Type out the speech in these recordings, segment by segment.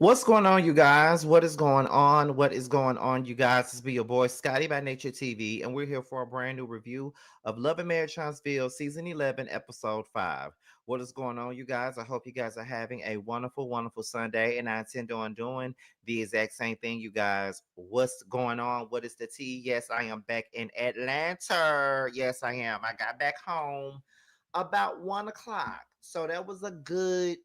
What's going on, you guys? What is going on? What is going on, you guys? This be your boy Scotty by Nature TV, and we're here for a brand new review of Love and Marriage Huntsville, Season 11, Episode 5. What is going on, you guys? I hope you guys are having a wonderful, wonderful Sunday, and I intend on doing the exact same thing, you guys. What's going on? What is the tea? Yes, I am back in Atlanta. Yes, I am. I got back home about 1 o'clock. So that was a good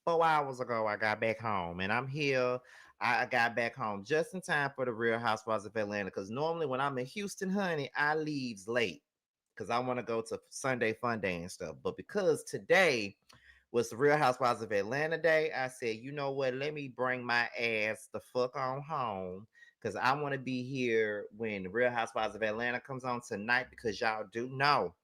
4 hours ago. I got back home and I'm here. I got back home just in time for the Real Housewives of Atlanta. Because normally when I'm in Houston, honey, I leaves late because I want to go to Sunday Fun Day and stuff. But because today was the Real Housewives of Atlanta Day, I said, you know what? Let me bring my ass the fuck on home. Because I want to be here when the Real Housewives of Atlanta comes on tonight. Because y'all do know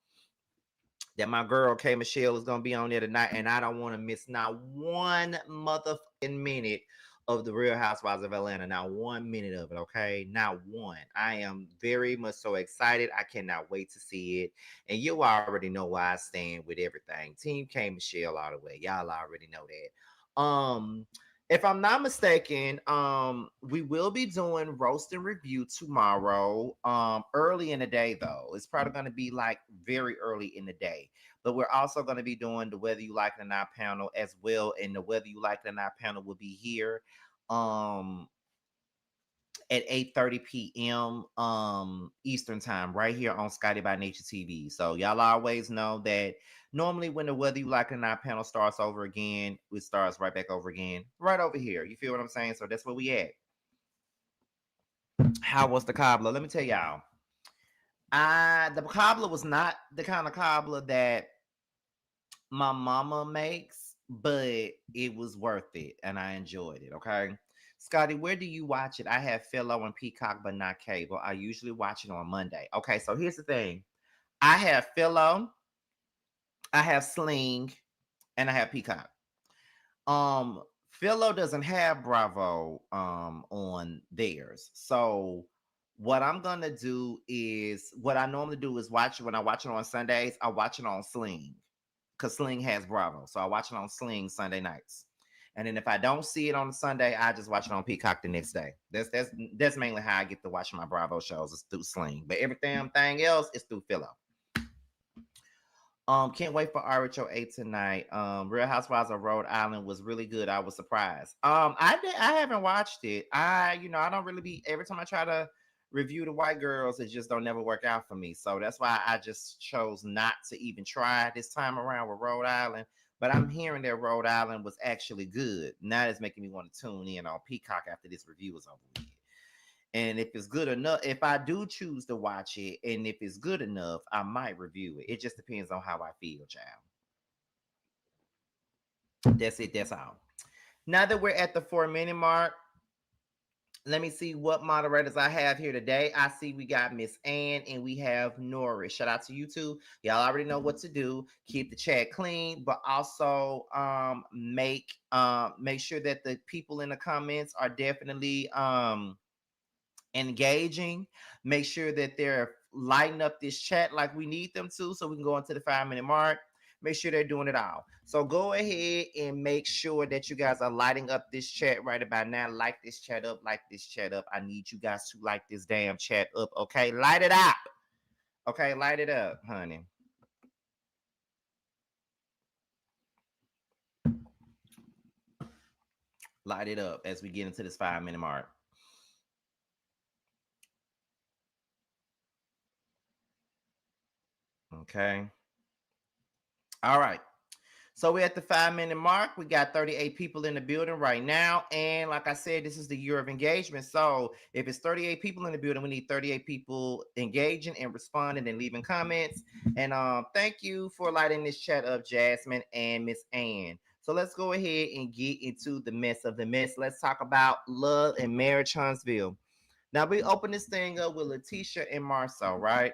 that my girl K Michelle is gonna be on there tonight, and I don't want to miss not one motherfucking minute of the Real Housewives of Atlanta. Not 1 minute of it, okay? Not one. I am very much so excited. I cannot wait to see it. And you already know why I stand with everything. Team K Michelle all the way. Y'all already know that. If I'm not mistaken, we will be doing roast and review tomorrow. Early in the day though. It's probably gonna be like very early in the day. But we're also gonna be doing the Whether You Like It or Not panel as well. And the Whether You Like It or Not panel will be here. Um at 8:30 p.m. Eastern time, right here on Scotty by Nature TV. So y'all always know that normally when the Whether You Like It or Not panel starts over again, it starts right back over again, right over here. You feel what I'm saying? So that's where we at. How was the cobbler? Let me tell y'all. The cobbler was not the kind of cobbler that my mama makes, but it was worth it and I enjoyed it. Okay. Scotty, where do you watch it? I have Fellow and Peacock, but not cable. I usually watch it on Monday. Okay, so here's the thing. I have Fellow, I have Sling, and I have Peacock. Philo doesn't have Bravo on theirs. So what I'm gonna do is what I normally do is watch it when I watch it on Sundays, I watch it on Sling. Because Sling has Bravo. So I watch it on Sling Sunday nights. And then if I don't see it on Sunday, I just watch it on Peacock the next day. That's mainly how I get to watch my Bravo shows is through Sling. But everything else is through Philo. Can't wait for RHO 8 tonight. Real Housewives of Rhode Island was really good. I was surprised. I haven't watched it. I don't really be every time I try to review the white girls, it just don't never work out for me. So that's why I just chose not to even try this time around with Rhode Island. But I'm hearing that Rhode Island was actually good. Now it's making me want to tune in on Peacock after this review is over with. And if it's good enough, if I do choose to watch it, and if it's good enough, I might review it. It just depends on how I feel, child. That's it. That's all. Now that we're at the 4 minute mark, let me see what moderators I have here today. I see we got Miss Ann and we have Norris. Shout out to you two. Y'all already know what to do. Keep the chat clean, but also make sure that the people in the comments are definitely engaging. Make sure that they're lighting up this chat like we need them to so we can go into the 5 minute mark. Make sure they're doing it all. So go ahead and make sure that you guys are lighting up this chat right about now. Like this chat up, like this chat up. I need you guys to like this damn chat up, okay? Light it up. Okay, light it up, honey. Light it up as we get into this 5 minute mark. Okay. All right. So we're at the 5 minute mark. We got 38 people in the building right now. And like I said, this is the year of engagement. So if it's 38 people in the building, we need 38 people engaging and responding and leaving comments. And thank you for lighting this chat up, Jasmine and Miss Ann. So let's go ahead and get into the mess of the mess. Let's talk about Love and Marriage Huntsville. Now we open this thing up with Letitia and Marcel, right?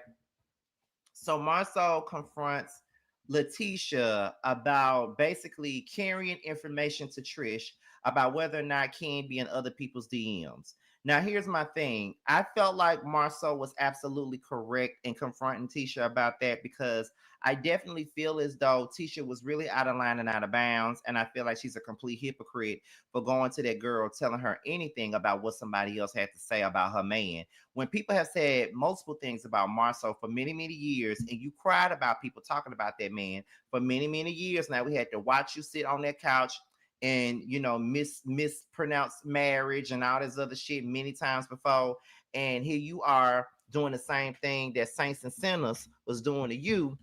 So Marcel confronts Letitia about basically carrying information to Trish about whether or not Ken be in other people's DMs. Now, here's my thing. I felt like Marceau was absolutely correct in confronting Tisha about that because I definitely feel as though Tisha was really out of line and out of bounds. And I feel like she's a complete hypocrite for going to that girl, telling her anything about what somebody else had to say about her man. When people have said multiple things about Marceau for many, many years, and you cried about people talking about that man for many, many years now, we had to watch you sit on that couch and mispronounce marriage and all this other shit many times before, and here you are doing the same thing that saints and sinners was doing to you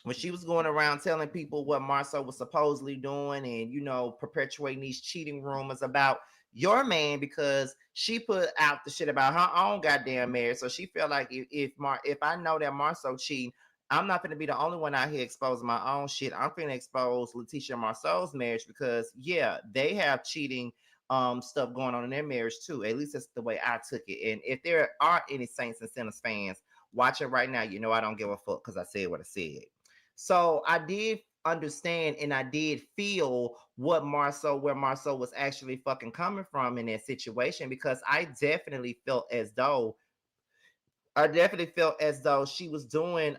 when she was going around telling people what Marceau was supposedly doing and perpetuating these cheating rumors about your man because she put out the shit about her own goddamn marriage. So she felt like if I know that Marceau cheating, I'm not gonna be the only one out here exposing my own shit. I'm gonna expose Letitia and Marceau's marriage because yeah, they have cheating stuff going on in their marriage too. At least that's the way I took it. And if there are any Saints and Sinners fans watching right now, I don't give a fuck because I said what I said. So I did understand and I did feel where Marceau was actually fucking coming from in that situation because I definitely felt as though she was doing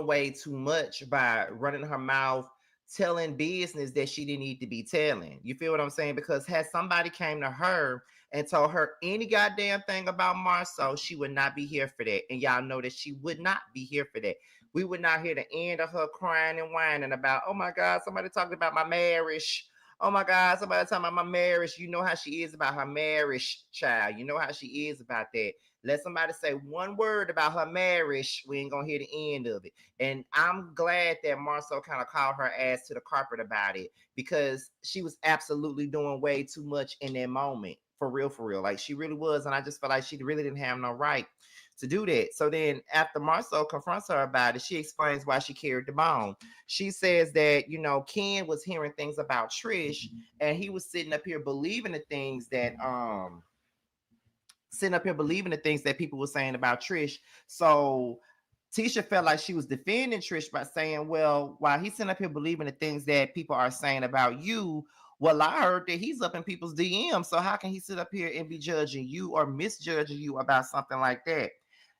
way too much by running her mouth, telling business that she didn't need to be telling. You feel what I'm saying? Because had somebody came to her and told her any goddamn thing about Marceau, she would not be here for that. And y'all know that she would not be here for that. We would not hear the end of her crying and whining about, oh my God, somebody talking about my marriage. Oh my God, somebody talking about my marriage. You know how she is about her marriage, child. You know how she is about that. Let somebody say one word about her marriage, we ain't gonna hear the end of it. And I'm glad that Marceau kind of called her ass to the carpet about it because she was absolutely doing way too much in that moment. For real, for real. Like she really was. And I just felt like she really didn't have no right to do that. So then after Marceau confronts her about it, she explains why she carried the bone. She says that, Ken was hearing things about Trish and he was sitting up here believing the things that people were saying about Trish. So Tisha felt like she was defending Trish by saying, well, while he's sitting up here believing the things that people are saying about you, well, I heard that he's up in people's DMs. So how can he sit up here and be judging you or misjudging you about something like that?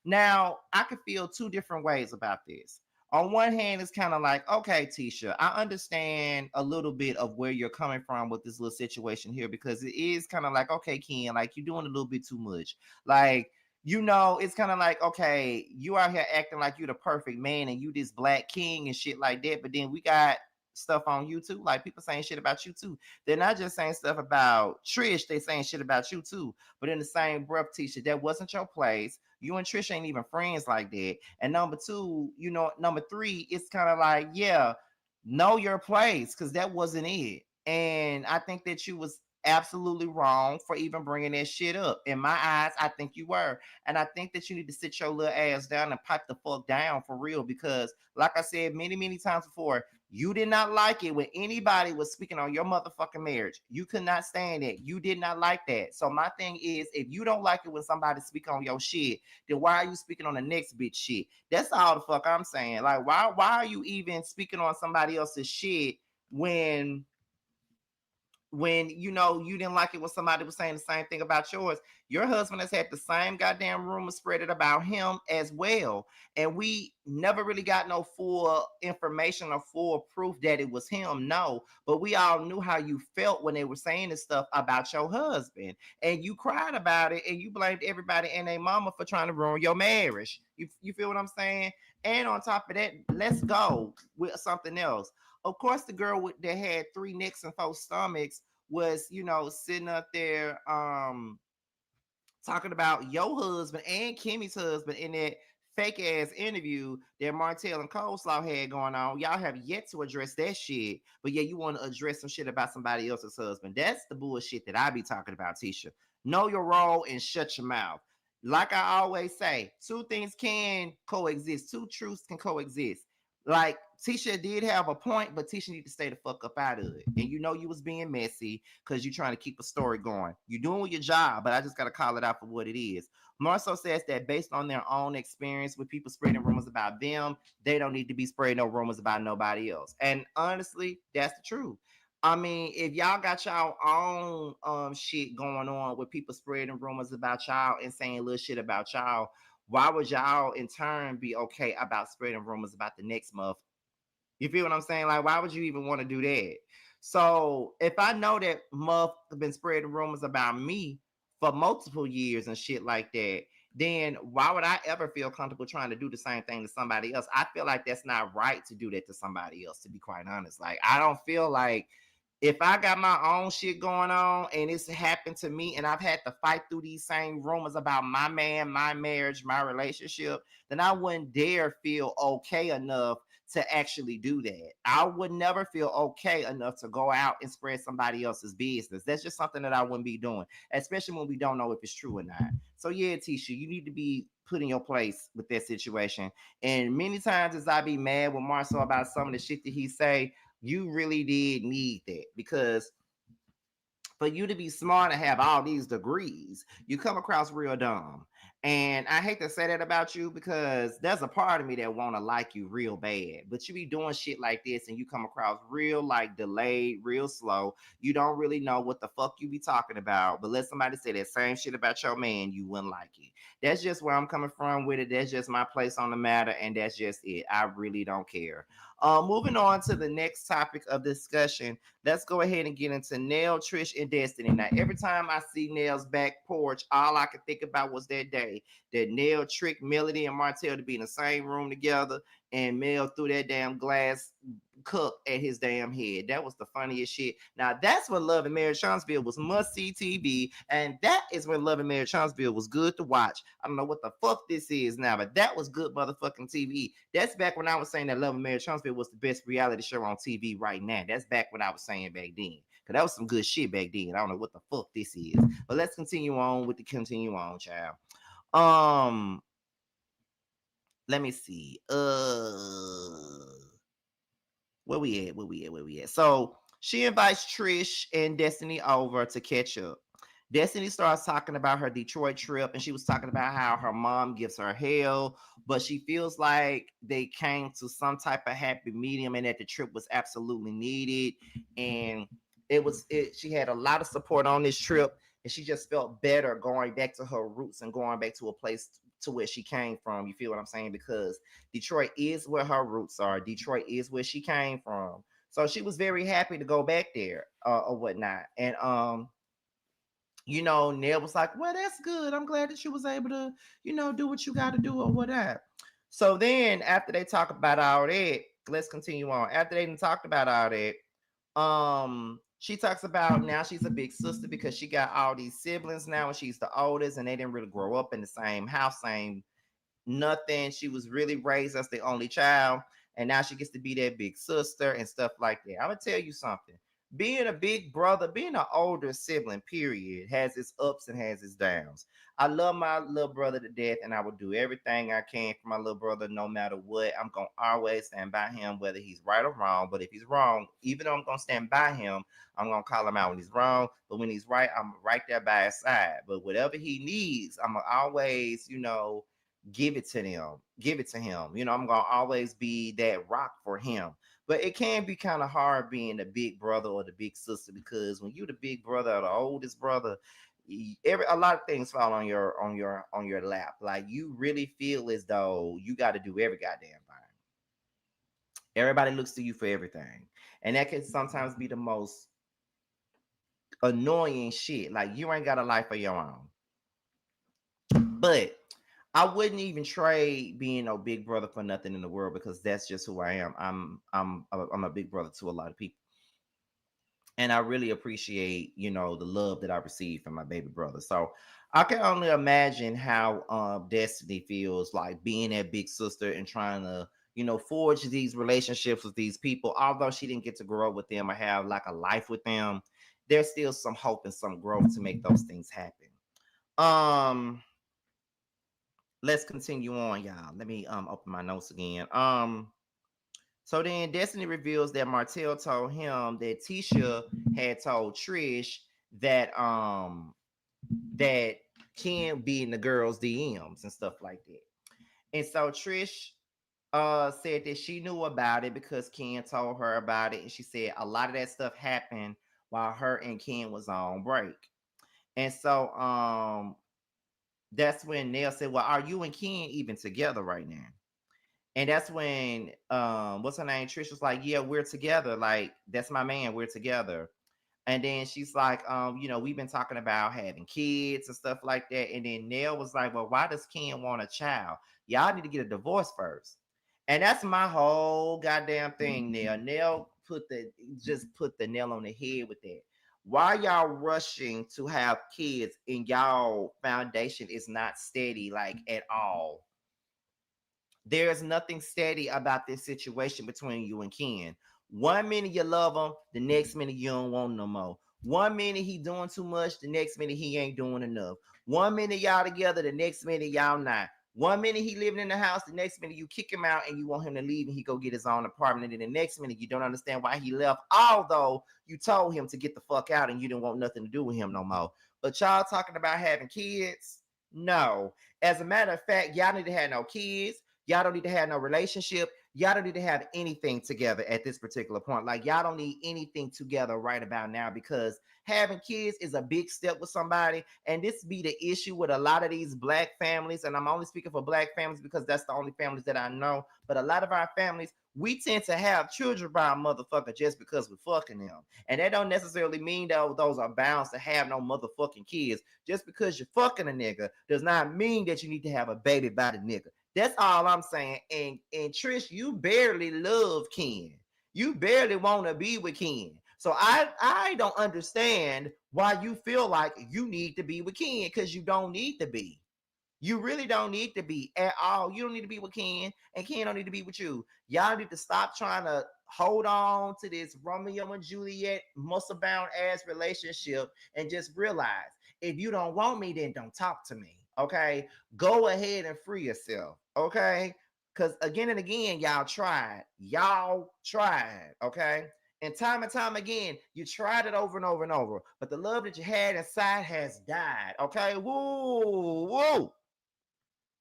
Now, I could feel two different ways about this. On one hand, it's kind of like, okay, Tisha, I understand a little bit of where you're coming from with this little situation here because it is kind of like, okay, Ken, like you're doing a little bit too much. Like, it's kind of like, okay, you out here acting like you're the perfect man and you this black king and shit like that. But then we got stuff on you too. Like people saying shit about you too. They're not just saying stuff about Trish, they saying shit about you too. But in the same breath, Tisha, that wasn't your place. You and Trish ain't even friends like that. And number two, number three, it's kind of like, yeah, know your place because that wasn't it. And I think that you was absolutely wrong for even bringing that shit up. In my eyes, I think you were. And I think that you need to sit your little ass down and pipe the fuck down for real because, like I said many, many times before, you did not like it when anybody was speaking on your motherfucking marriage. You could not stand it. You did not like that. So my thing is, if you don't like it when somebody speak on your shit, then why are you speaking on the next bitch shit? That's all the fuck I'm saying. Like, why are you even speaking on somebody else's shit when you didn't like it when somebody was saying the same thing about yours? Your husband has had the same goddamn rumor spread it about him as well, and we never really got no full information or full proof that it was him. No, but we all knew how you felt when they were saying this stuff about your husband, and you cried about it and you blamed everybody and their mama for trying to ruin your marriage. You feel what I'm saying? And on top of that, let's go with something else. Of course, the girl that had 3 necks and 4 stomachs was, sitting up there talking about your husband and Kimmy's husband in that fake ass interview that Martell and Coleslaw had going on. Y'all have yet to address that shit, but yeah, you want to address some shit about somebody else's husband. That's the bullshit that I be talking about, Tisha. Know your role and shut your mouth. Like I always say, two things can coexist. Two truths can coexist. Like Tisha did have a point, but Tisha need to stay the fuck up out of it. And you was being messy because you're trying to keep a story going. You're doing your job, but I just gotta call it out for what it is. Marceau says that based on their own experience with people spreading rumors about them, they don't need to be spreading no rumors about nobody else. And honestly, that's the truth. I mean, if y'all got y'all own shit going on with people spreading rumors about y'all and saying little shit about y'all, why would y'all in turn be okay about spreading rumors about the next month? You feel what I'm saying? Like, why would you even want to do that? So if I know that Muff have been spreading rumors about me for multiple years and shit like that, then why would I ever feel comfortable trying to do the same thing to somebody else? I feel like that's not right to do that to somebody else, to be quite honest. Like, I don't feel like if I got my own shit going on and it's happened to me and I've had to fight through these same rumors about my man, my marriage, my relationship, then I wouldn't dare feel okay enough to actually do that. I would never feel okay enough to go out and spread somebody else's business. That's just something that I wouldn't be doing, especially when we don't know if it's true or not. So yeah, Tisha, you need to be put in your place with that situation. And many times as I be mad with Marcel about some of the shit that he say, you really did need that because for you to be smart and have all these degrees, you come across real dumb. And I hate to say that about you because there's a part of me that want to like you real bad. But you be doing shit like this and you come across real like delayed, real slow. You don't really know what the fuck you be talking about. But let somebody say that same shit about your man, you wouldn't like it. That's just where I'm coming from with it. That's just my place on the matter, and that's just it. I really don't care. Moving on to the next topic of discussion, let's go ahead and get into Nell, Trish, and Destiny. Now, every time I see Nell's back porch, all I could think about was that day that Nell tricked Melody and Martell to be in the same room together, and Mel threw that damn glass cup at his damn head. That was the funniest shit. Now, that's when Love and Marriage Huntsville was must see TV, and that is when Love and Marriage Huntsville was good to watch. I don't know what the fuck this is now, but that was good motherfucking TV. That's back when I was saying that Love and Marriage Huntsville was the best reality show on TV right now. That's back when I was saying back then. Cause that was some good shit back then. I don't know what the fuck this is. But let's continue on with the continue on, child. Um, let me see. Where we at? Where we at? Where we at? So she invites Trish and Destiny over to catch up. Destiny starts talking about her Detroit trip, and she was talking about how her mom gives her hell, but she feels like they came to some type of happy medium, and that the trip was absolutely needed. And it. She had a lot of support on this trip, and she just felt better going back to her roots and going back to a place to where she came from. You feel what I'm saying? Because Detroit is where her roots are. Detroit is where she came from. So she was very happy to go back there or whatnot. And Nell was like, well, that's good. I'm glad that you was able to, do what you got to do or whatever. So then after they talk about all that, let's continue on. After they talked about all that, she talks about now she's a big sister because she got all these siblings now and she's the oldest and they didn't really grow up in the same house, same nothing. She was really raised as the only child, and now she gets to be that big sister and stuff like that. I'm gonna tell you something. Being a big brother, being an older sibling, period, has its ups and has its downs. I love my little brother to death, and I will do everything I can for my little brother, no matter what. I'm gonna always stand by him, whether he's right or wrong. But if he's wrong, even though I'm gonna stand by him, I'm gonna call him out when he's wrong. But when he's right, I'm right there by his side. But whatever he needs, I'm gonna always, give it to them, give it to him. I'm gonna always be that rock for him. But it can be kind of hard being the big brother or the big sister because when you're the big brother or the oldest brother, a lot of things fall on your lap. Like you really feel as though you got to do every goddamn thing. Everybody looks to you for everything, and that can sometimes be the most annoying shit. Like you ain't got a life of your own. But I wouldn't even trade being no big brother for nothing in the world because that's just who I am. I'm a big brother to a lot of people, and I really appreciate the love that I received from my baby brother. So I can only imagine how Destiny feels like being that big sister and trying to forge these relationships with these people. Although she didn't get to grow up with them or have like a life with them, there's still some hope and some growth to make those things happen. Um let's continue on, y'all. Let me open my notes again. So then Destiny reveals that Martell told him that Tisha had told Trish that Kim be in the girls' DMs and stuff like that. And so Trish said that she knew about it because Ken told her about it, and she said a lot of that stuff happened while her and Ken was on break. And so that's when Nell said, "Well, are you and Ken even together right now?" And that's when what's her name? Trish was like, "Yeah, we're together. Like, that's my man, we're together." And then she's like, we've been talking about having kids and stuff like that. And then Nell was like, "Well, why does Ken want a child? Y'all need to get a divorce first." And that's my whole goddamn thing, Nell. Nell put the nail on the head with that. Why y'all rushing to have kids and y'all foundation is not steady like at all? There's nothing steady about this situation between you and Ken. One minute you love him, the next minute you don't want him no more. One minute he doing too much, the next minute he ain't doing enough. One minute y'all together, the next minute y'all not. One minute he living in the house, the next minute you kick him out and you want him to leave and he go get his own apartment. And then the next minute you don't understand why he left, although you told him to get the fuck out and you didn't want nothing to do with him no more. But y'all talking about having kids? No. As a matter of fact, y'all need to have no kids. Y'all don't need to have no relationship. Y'all don't need to have anything together at this particular point. Like, y'all don't need anything together right about now, because having kids is a big step with somebody. And this be the issue with a lot of these black families. And I'm only speaking for black families because that's the only families that I know. But a lot of our families, we tend to have children by a motherfucker just because we're fucking them. And that don't necessarily mean that those are bound to have no motherfucking kids. Just because you're fucking a nigga does not mean that you need to have a baby by the nigga. That's all I'm saying. And Trish, you barely love Ken. You barely want to be with Ken. So I don't understand why you feel like you need to be with Ken, because you don't need to be. You really don't need to be at all. You don't need to be with Ken, and Ken don't need to be with you. Y'all need to stop trying to hold on to this Romeo and Juliet muscle bound ass relationship and just realize, if you don't want me, then don't talk to me. Okay? Go ahead and free yourself. Okay? Because again and again, y'all tried. Y'all tried. Okay? And time again, you tried it over and over and over. But the love that you had inside has died. Okay? Woo, woo.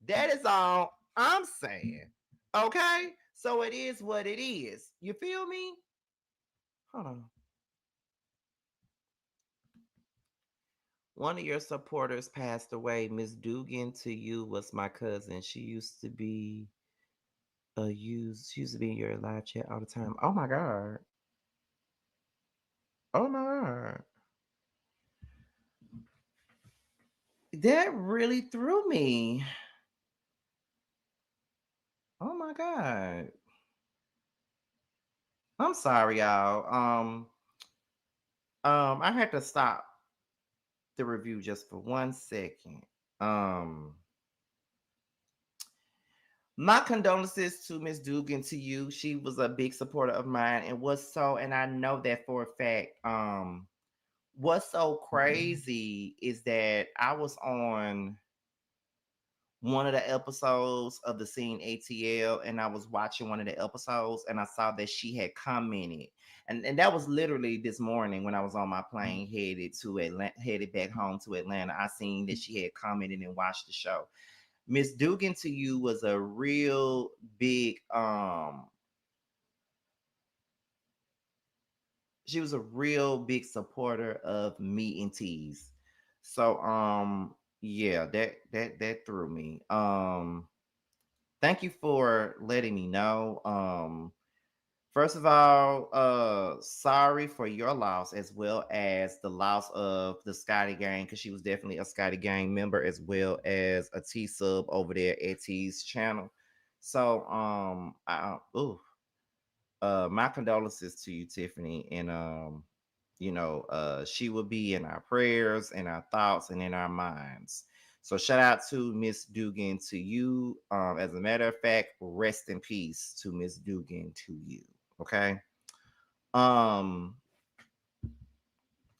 That is all I'm saying. Okay? So it is what it is. You feel me? Hold on. One of your supporters passed away. Miss Dugan to you was my cousin. She used to be she used to be in your live chat all the time. Oh my god. Oh my god. That really threw me. Oh my god. I'm sorry, y'all. I had to stop the review just for 1 second. Um, my condolences to Miss Dugan, to you. She was a big supporter of mine, and and I know that for a fact. What's so crazy is that I was on one of the episodes of the scene ATL, and I was watching one of the episodes, and I saw that she had commented, and that was literally this morning when I was on my plane headed back home to Atlanta. I seen that she had commented and watched the show. Miss Dugan to you was a real big she was a real big supporter of me and T's. So yeah, that threw me. Thank you for letting me know. First of all, sorry for your loss, as well as the loss of the Scotty Gang, because she was definitely a Scotty Gang member, as well as a T sub over there at T's channel. So my condolences to you, Tiffany, and she will be in our prayers, in our thoughts, and in our minds. So shout out to Miss Dugan to you. As a matter of fact, rest in peace to Miss Dugan to you. Okay. Um.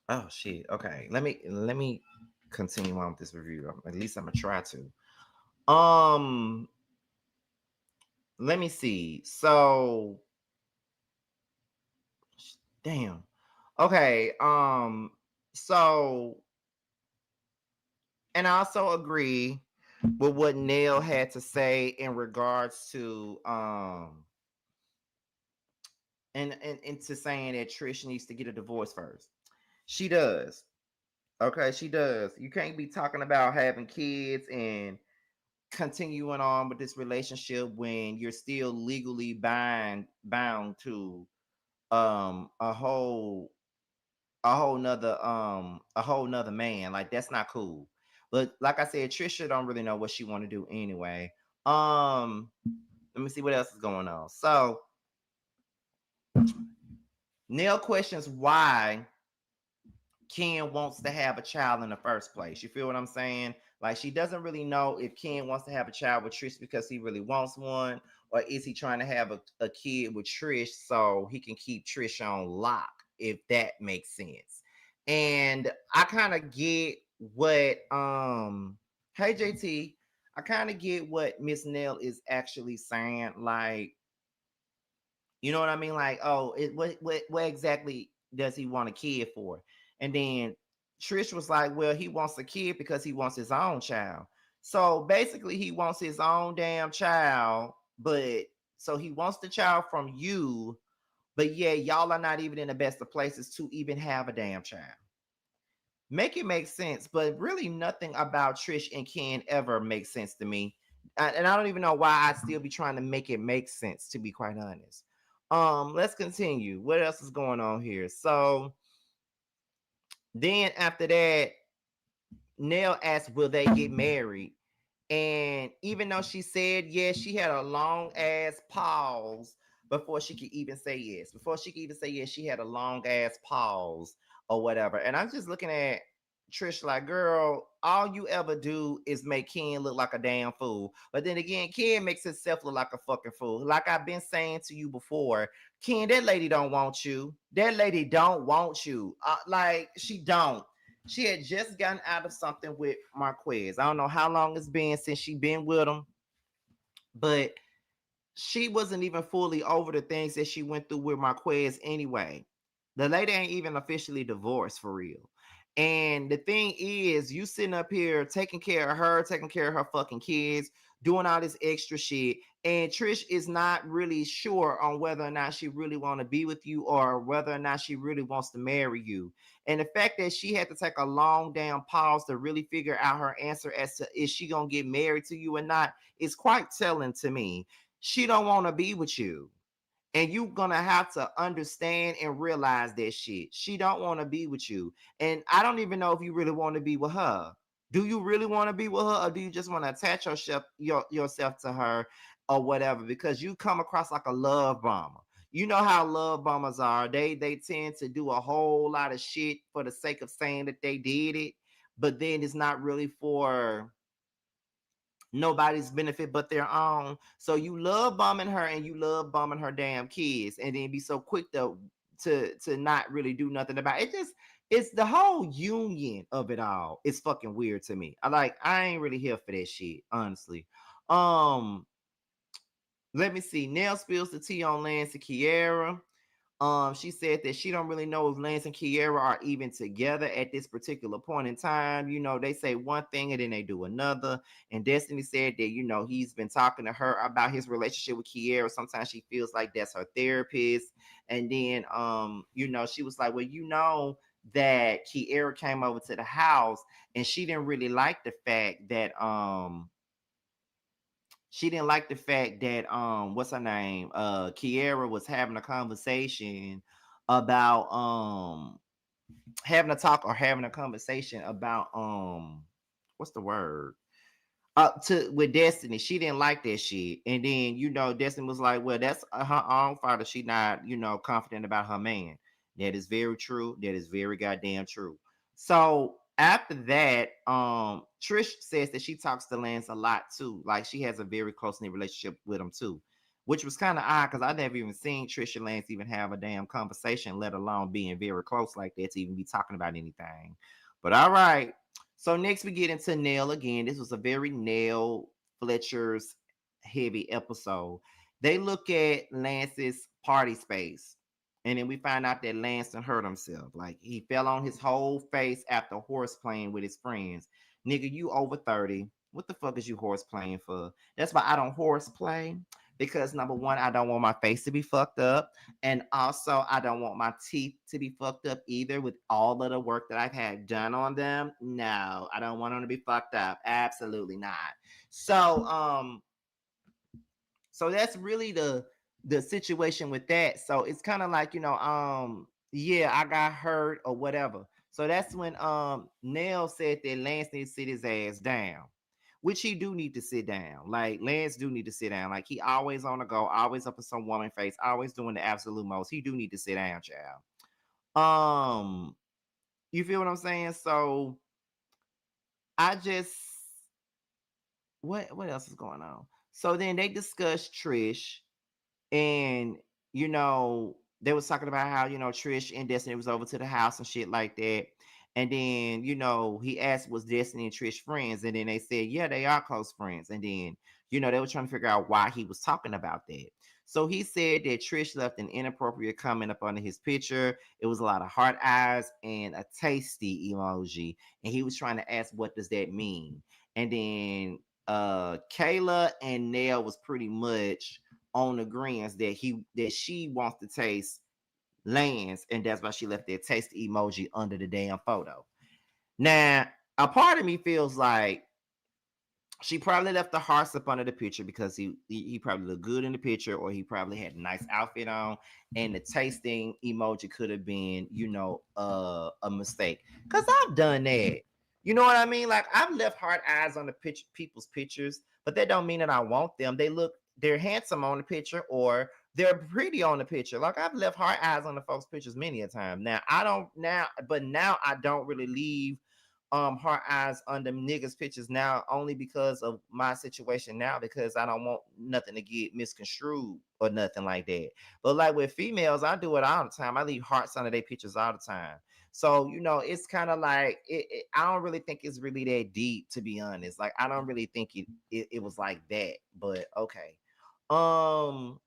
Oh shit. Okay. Let me continue on with this review. At least I'm gonna try to. Um. Let me see. So, damn. Okay. So, and I also agree. with what Nell had to say in regards to and to saying that Trish needs to get a divorce first. She does. Okay, she does. You can't be talking about having kids and continuing on with this relationship when you're still legally bound to a whole nother man. Like that's not cool. But like I said, Trisha don't really know what she want to do anyway. Um, let me see what else is going on. So Neil questions why Ken wants to have a child in the first place. You feel what I'm saying? Like she doesn't really know if Ken wants to have a child with Trish because he really wants one, or is he trying to have a kid with Trish so he can keep Trish on lock, if that makes sense. And I kind of get what hey JT, I kind of get what Miss Nell is actually saying. Like, you know what I mean? Like, oh, what exactly does he want a kid for? And then Trish was like, well, he wants a kid because he wants his own child. So basically, he wants his own damn child, but so he wants the child from you, but yeah, y'all are not even in the best of places to even have a damn child. Make it make sense, but really nothing about Trish and Ken ever makes sense to me. And I don't even know why I'd still be trying to make it make sense, to be quite honest. Let's continue. What else is going on here? So then after that, Nell asked, will they get married? And even though she said yes, she had a long ass pause before she could even say yes. Before she could even say yes, she had a long ass pause or whatever. And I'm just looking at Trish like, girl, all you ever do is make Ken look like a damn fool. But then again, Ken makes himself look like a fucking fool. Like I've been saying to you before, Ken, that lady don't want you. That lady don't want you. Like she don't. She had just gotten out of something with Marquez. I don't know how long it's been since she been with him, but she wasn't even fully over the things that she went through with Marquez anyway. The lady ain't even officially divorced for real. And the thing is, you sitting up here taking care of her, taking care of her fucking kids, doing all this extra shit. And Trish is not really sure on whether or not she really want to be with you or whether or not she really wants to marry you. And the fact that she had to take a long damn pause to really figure out her answer as to is she gonna get married to you or not is quite telling to me. She don't want to be with you, and you gonna have to understand and realize that shit. She don't want to be with you, and I don't even know if you really want to be with her. Do you really want to be with her, or do you just want to attach yourself to her or whatever? Because you come across like a love bomber. You know how love bombers are. They tend to do a whole lot of shit for the sake of saying that they did it, but then it's not really for nobody's benefit but their own. So you love bombing her and you love bombing her damn kids, and then be so quick to not really do nothing about it. Just it's the whole union of it all. It's fucking weird to me. I ain't really here for that shit, honestly. Um, let me see. Nell spills the tea on Lance and Kiara. She said that she don't really know if Lance and Kiara are even together at this particular point in time. You know, they say one thing and then they do another. And Destiny said that, you know, he's been talking to her about his relationship with Kiara. Sometimes she feels like that's her therapist. And then you know, she was like, well, you know, that Kiara came over to the house and she didn't really like the fact that what's her name, Kiara was having a conversation about having a talk or having a conversation about what's the word, to with Destiny. She didn't like that shit. And then, you know, Destiny was like, well, that's her own fault if she not, you know, confident about her man. That is very true. That is very goddamn true. So after that, Trish says that she talks to Lance a lot too. Like she has a very close knit relationship with him too, which was kind of odd because I never even seen Trish and Lance even have a damn conversation, let alone being very close like that to even be talking about anything. But all right. So next we get into Nell again. This was a very Nell Fletcher's heavy episode. They look at Lance's party space, and then we find out that Lance hurt himself. Like he fell on his whole face after horse playing with his friends. Nigga, you over 30. What the fuck is you horse playing for? That's why I don't horse play. Because number one, I don't want my face to be fucked up. And also I don't want my teeth to be fucked up either with all of the work that I've had done on them. No, I don't want them to be fucked up. Absolutely not. So so that's really the situation with that. So it's kind of like, yeah, I got hurt or whatever. So that's when Nell said that Lance needs to sit his ass down, which he do need to sit down. Like Lance do need to sit down. Like he always on the go, always up in some woman face, always doing the absolute most. He do need to sit down, child. You feel what I'm saying? So I just what else is going on? So then they discussed Trish, and they was talking about how Trish and Destiny was over to the house and shit like that. And then he asked, was Destiny and Trish friends? And then they said, yeah, they are close friends. And then they were trying to figure out why he was talking about that. So he said that Trish left an inappropriate comment up under his picture. It was a lot of heart eyes and a tasty emoji, and he was trying to ask, what does that mean? And then Kayla and Nell was pretty much on agreement that she wants to taste Lance, and that's why she left that taste emoji under the damn photo. Now, a part of me feels like she probably left the hearts up under the picture because he probably looked good in the picture, or he probably had a nice outfit on, and the tasting emoji could have been, a mistake. Cause I've done that. You know what I mean? Like I've left heart eyes on the people's pictures, but that don't mean that I want them. They're handsome on the picture, or they're pretty on the picture. Like I've left heart eyes on the folks' pictures many a time. Now I don't now, but now I don't really leave heart eyes on them niggas pictures now, only because of my situation now, because I don't want nothing to get misconstrued or nothing like that. But like with females, I do it all the time. I leave hearts under their pictures all the time. So it's kind of like I don't really think it's really that deep, to be honest. Like I don't really think it was like that. But okay. um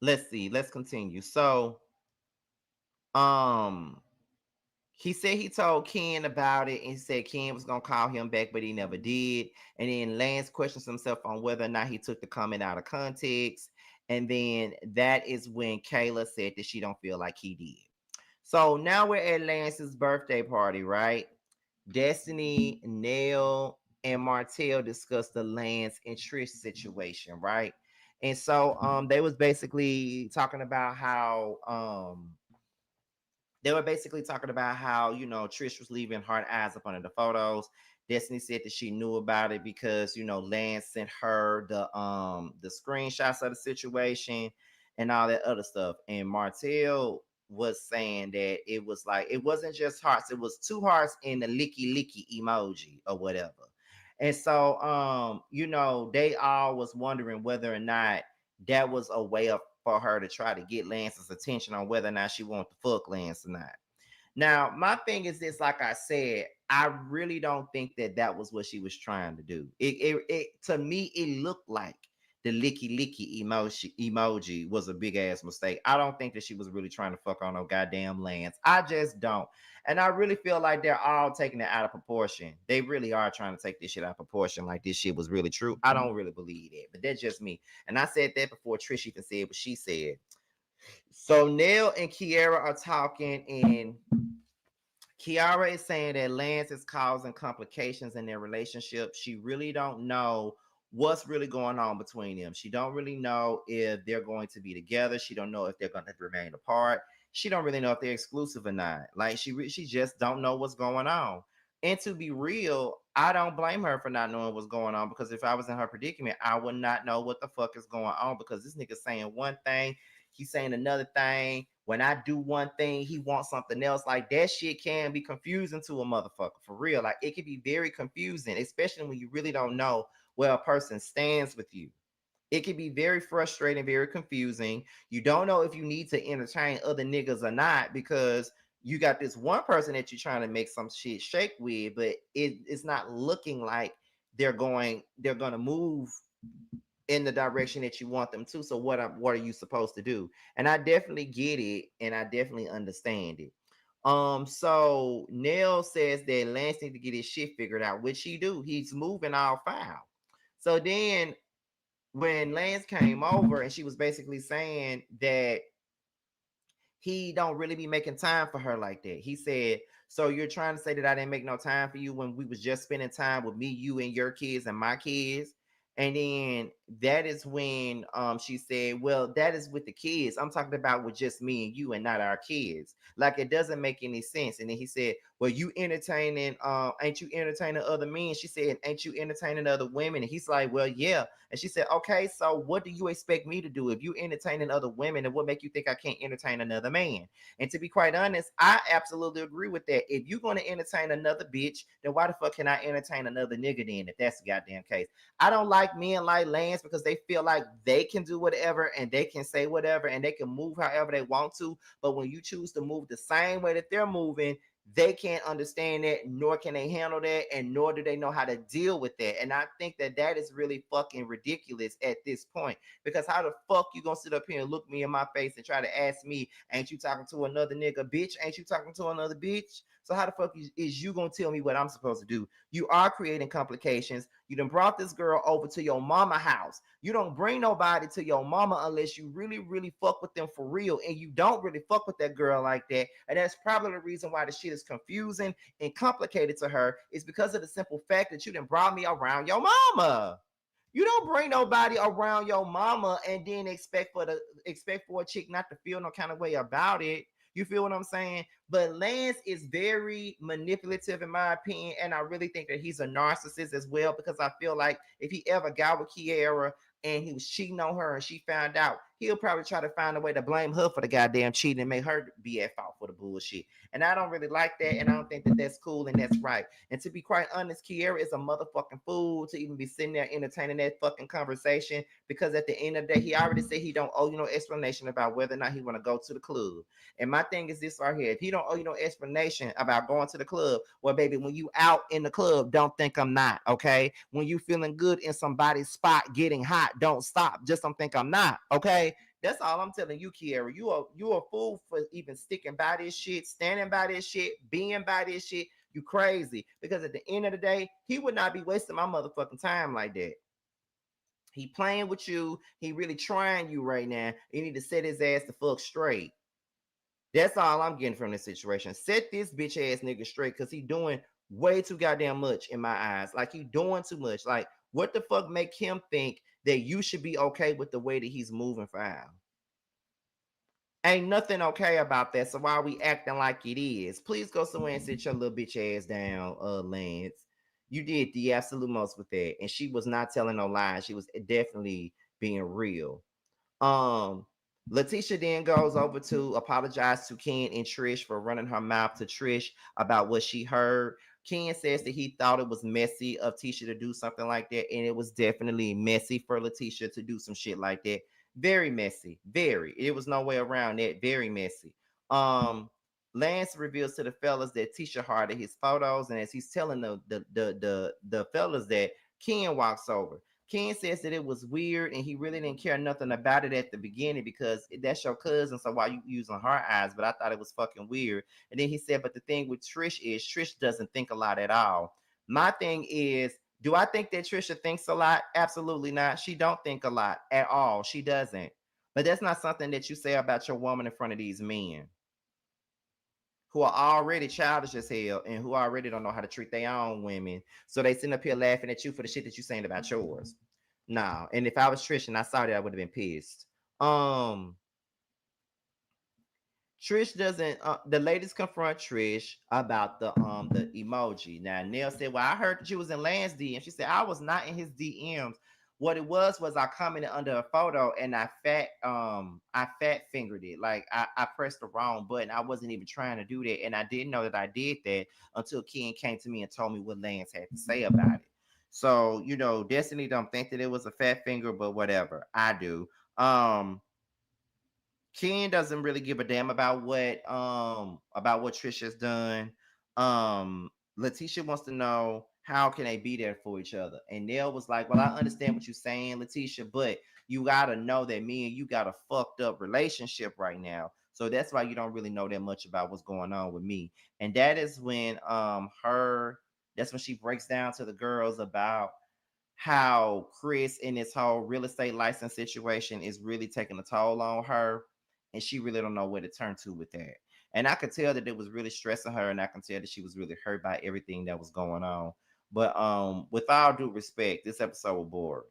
let's see, let's continue. So um he said he told Ken about it, and he said Ken was gonna call him back, but he never did. And then Lance questions himself on whether or not he took the comment out of context. And then that is when Kayla said that she don't feel like he did. So now we're at Lance's birthday party, right? Destiny, Nell, and Martell discussed the Lance and Trish situation, right? And so they was basically talking about how Trish was leaving hard eyes up under the photos. Destiny said that she knew about it because Lance sent her the screenshots of the situation and all that other stuff. And Martell was saying that it was like it wasn't just hearts, it was two hearts and the licky licky emoji or whatever. And so they all was wondering whether or not that was a way of for her to try to get Lance's attention on whether or not she wanted to fuck Lance or not. Now, my thing is this, like I said, I really don't think that that was what she was trying to do. It to me, it looked like the licky licky emoji was a big ass mistake. I don't think that she was really trying to fuck on no goddamn Lance. I just don't. And I really feel like they're all taking it out of proportion. They really are trying to take this shit out of proportion like this shit was really true. I don't really believe that, but that's just me. And I said that before Trish even said what she said. So Nell and Kiara are talking, and Kiara is saying that Lance is causing complications in their relationship. She really don't know what's really going on between them. She don't really know if they're going to be together. She don't know if they're going to remain apart. She don't really know if they're exclusive or not. Like she just don't know what's going on. And to be real, I don't blame her for not knowing what's going on, because if I was in her predicament, I would not know what the fuck is going on, because this nigga saying one thing, he's saying another thing. When I do one thing, he wants something else. Like that shit can be confusing to a motherfucker, for real. Like it can be very confusing, especially when you really don't know where a person stands with you. It can be very frustrating, very confusing. You don't know if you need to entertain other niggas or not, because you got this one person that you're trying to make some shit shake with, but it's not looking like they're gonna move in the direction that you want them to. So what are you supposed to do? And I definitely get it, and I definitely understand it. So Nell says that Lance need to get his shit figured out, which he do. He's moving all foul. So then when Lance came over and she was basically saying that he don't really be making time for her like that. He said, so you're trying to say that I didn't make no time for you when we was just spending time with me, you, and your kids and my kids? And then that is when she said, well, that is with the kids. I'm talking about with just me and you and not our kids. Like it doesn't make any sense. And then he said, well, you entertaining, ain't you entertaining other men? She said, ain't you entertaining other women? And he's like, well, yeah. And she said, okay, so what do you expect me to do? If you entertaining other women, and what make you think I can't entertain another man? And to be quite honest, I absolutely agree with that. If you're going to entertain another bitch, then why the fuck can I entertain another nigga then, if that's the goddamn case? I don't like men like Lance because they feel like they can do whatever and they can say whatever and they can move however they want to. But when you choose to move the same way that they're moving, they can't understand that, nor can they handle that, and nor do they know how to deal with that. And I think that that is really fucking ridiculous at this point. Because how the fuck you gonna sit up here and look me in my face and try to ask me, ain't you talking to another nigga, bitch? Ain't you talking to another bitch? So how the fuck is you gonna tell me what I'm supposed to do? You are creating complications. You done brought this girl over to your mama house. You don't bring nobody to your mama unless you really, really fuck with them for real. And you don't really fuck with that girl like that. And that's probably the reason why the shit is confusing and complicated to her, is because of the simple fact that you done brought me around your mama. You don't bring nobody around your mama and then expect for a chick not to feel no kind of way about it. You feel what I'm saying? But Lance is very manipulative in my opinion, and I really think that he's a narcissist as well, because I feel like if he ever got with Kiara and he was cheating on her and she found out, he'll probably try to find a way to blame her for the goddamn cheating and make her be at fault for the bullshit. And I don't really like that, and I don't think that that's cool and that's right. And to be quite honest, Kiara is a motherfucking fool to even be sitting there entertaining that fucking conversation, because at the end of the day, he already said he don't owe you no explanation about whether or not he want to go to the club. And my thing is this right here: if he don't owe you no explanation about going to the club, well, baby, when you out in the club, don't think I'm not, okay? When you feeling good in somebody's spot, getting hot, don't stop. Just don't think I'm not, okay? That's all I'm telling you, Kiara. You a fool for even sticking by this shit, standing by this shit, being by this shit. You crazy. Because at the end of the day, he would not be wasting my motherfucking time like that. He playing with you. He really trying you right now. You need to set his ass the fuck straight. That's all I'm getting from this situation. Set this bitch ass nigga straight, because he doing way too goddamn much in my eyes. Like he doing too much. Like what the fuck make him think that you should be okay with the way that he's moving for Al? Ain't nothing okay about that. So why are we acting like it is? Please go somewhere and sit your little bitch ass down, Lance. You did the absolute most with that. And she was not telling no lies. She was definitely being real. Um, Letitia then goes over to apologize to Ken and Trish for running her mouth to Trish about what she heard. Ken says that he thought it was messy of Tisha to do something like that, and it was definitely messy for Letitia to do some shit like that. Very messy, very. It was no way around that. Very messy. Um, Lance reveals to the fellas that Tisha hearted his photos, and as he's telling the fellas that, Ken walks over. Ken says that it was weird and he really didn't care nothing about it at the beginning because that's your cousin. So why you using her eyes? But I thought it was fucking weird. And then he said, but the thing with Trish is Trish doesn't think a lot at all. My thing is, do I think that Trisha thinks a lot? Absolutely not. She don't think a lot at all. She doesn't. But that's not something that you say about your woman in front of these men who are already childish as hell and who already don't know how to treat their own women. So they sitting up here laughing at you for the shit that you saying about yours. Nah. And if I was Trish and I saw that, I would have been pissed. Um, Trish doesn't. The ladies confront Trish about the emoji. Now Nell said, "Well, I heard that you was in Land's DM." She said, "I was not in his DMs. What it was I commented under a photo and I fat fingered it. Like I pressed the wrong button. I wasn't even trying to do that, and I didn't know that I did that until Ken came to me and told me what Lance had to say about it. So Destiny don't think that it was a fat finger, but whatever. I do. Ken doesn't really give a damn about what Trisha's done. Um Letitia wants to know how can they be there for each other. And Nell was like, well, I understand what you're saying, Letitia, but you gotta know that me and you got a fucked up relationship right now. So that's why you don't really know that much about what's going on with me. And that is when her that's when she breaks down to the girls about how Chris in this whole real estate license situation is really taking a toll on her, and she really don't know where to turn to with that. And I could tell that it was really stressing her, and I can tell that she was really hurt by everything that was going on. But with all due respect, this episode was boring.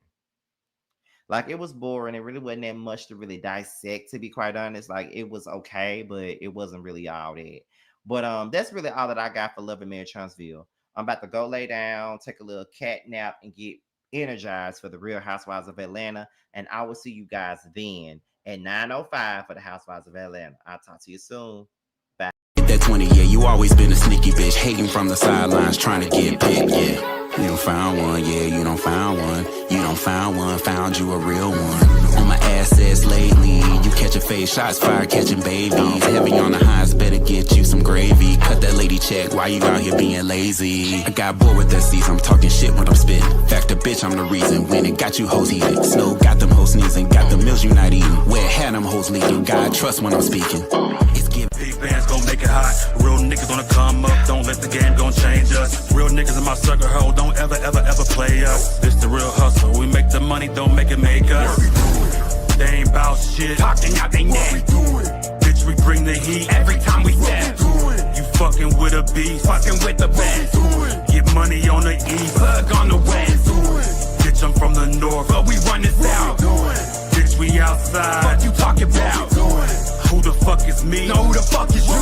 Like it was boring. It really wasn't that much to really dissect, to be quite honest. Like it was okay, but it wasn't really all that. But that's really all that I got for Love and Marriage Huntsville. I'm about to go lay down, take a little cat nap, and get energized for the Real Housewives of Atlanta. And I will see you guys then at 9:05 for the Housewives of Atlanta. I'll talk to you soon. Bye. That 20, yeah, you always been a sneaky bitch, hating from the sidelines, trying to get picked, yeah. You don't found one, yeah, you don't found one. You don't found one, found you a real one. On my assets lately, you catching face shots, fire catching babies. Heavy on the highs, better get you some gravy. Cut that lady check, why you out here being lazy? I got bored with that season, I'm talking shit when I'm spitting. Fact the bitch, I'm the reason, when it got you hoes heated. Snow got them hoes sneezing, got the meals you not eating. Where had them hoes leaking, God trust when I'm speaking. It's giving. Big bands gon' make it hot. Real niggas gonna come up. Don't let the game gon' change us. Real niggas in my circle, ho. Don't ever, ever, ever play us. This the real hustle. We make the money, don't make it make us. They ain't bout shit. Talking out they neck. Bitch, we bring the heat every time we step. You fucking with a beast. Fucking with the best. Get money on the east. Plug on the west. Bitch, I'm from the north, but we run this out. Bitch, we outside. What you talking about? Who the fuck is me? No, who the fuck is you?